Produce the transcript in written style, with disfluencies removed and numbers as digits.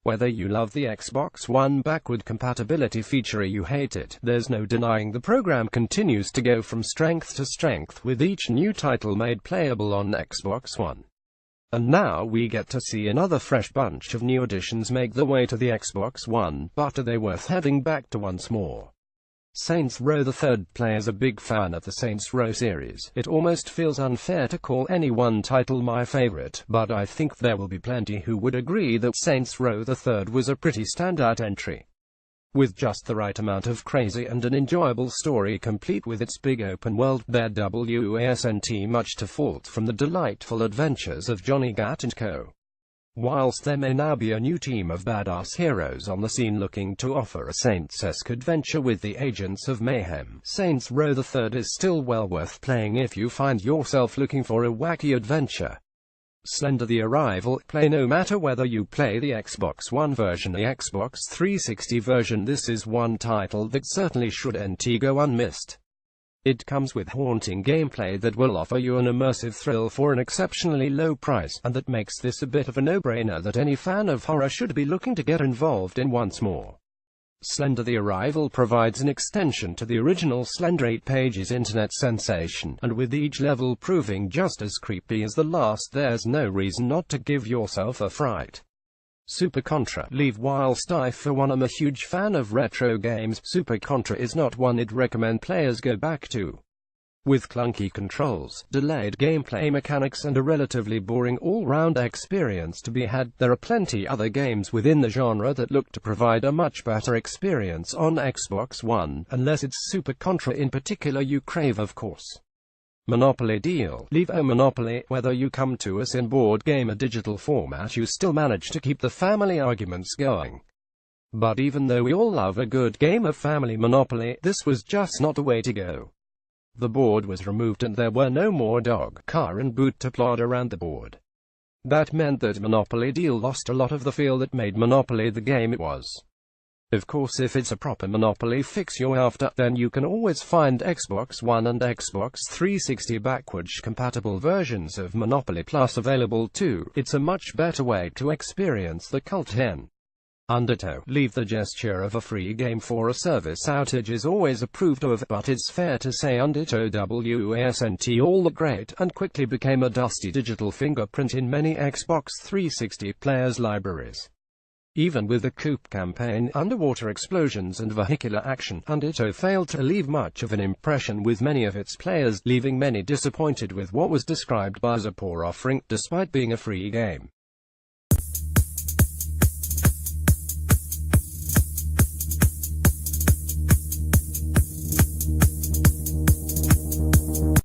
Whether you love the Xbox One backward compatibility feature or you hate it, there's no denying the program continues to go from strength to strength with each new title made playable on Xbox One. And now we get to see another fresh bunch of new additions make their way to the Xbox One, but are they worth heading back to once more? Saints Row the Third. Players a big fan of the Saints Row series. It almost feels unfair to call any one title my favorite, but I think there will be plenty who would agree that Saints Row the Third was a pretty standout entry. With just the right amount of crazy and an enjoyable story complete with its big open world, there wasn't much to fault from the delightful adventures of Johnny Gat and co. Whilst there may now be a new team of badass heroes on the scene looking to offer a Saints-esque adventure with the Agents of Mayhem, Saints Row the Third is still well worth playing if you find yourself looking for a wacky adventure. Slender the Arrival. Play no matter whether you play the Xbox One version or the Xbox 360 version, this is one title that certainly shouldn't go unmissed. It comes with haunting gameplay that will offer you an immersive thrill for an exceptionally low price, and that makes this a bit of a no-brainer that any fan of horror should be looking to get involved in once more. Slender the Arrival provides an extension to the original Slender 8 Pages internet sensation, and with each level proving just as creepy as the last, there's no reason not to give yourself a fright. Super Contra. Leave whilst I for one am a huge fan of retro games, Super Contra is not one I'd recommend players go back to. With clunky controls, delayed gameplay mechanics and a relatively boring all-round experience to be had, there are plenty other games within the genre that look to provide a much better experience on Xbox One, unless it's Super Contra in particular you crave, of course. Monopoly Deal. Leave Monopoly. Whether you come to us in board game or digital format, you still manage to keep the family arguments going. But even though we all love a good game of family Monopoly, this was just not the way to go. The board was removed and there were no more dog, car and boot to plod around the board. That meant that Monopoly Deal lost a lot of the feel that made Monopoly the game it was. Of course, if it's a proper Monopoly fix you're after, then you can always find Xbox One and Xbox 360 backwards compatible versions of Monopoly Plus available too. It's a much better way to experience the cult hen. Undertow. Leave the gesture of a free game for a service outage is always approved of, but it's fair to say Undertow wasn't all that great, and quickly became a dusty digital fingerprint in many Xbox 360 players' libraries. Even with the Coop campaign, underwater explosions and vehicular action, Undertow failed to leave much of an impression with many of its players, leaving many disappointed with what was described as a poor offering, despite being a free game.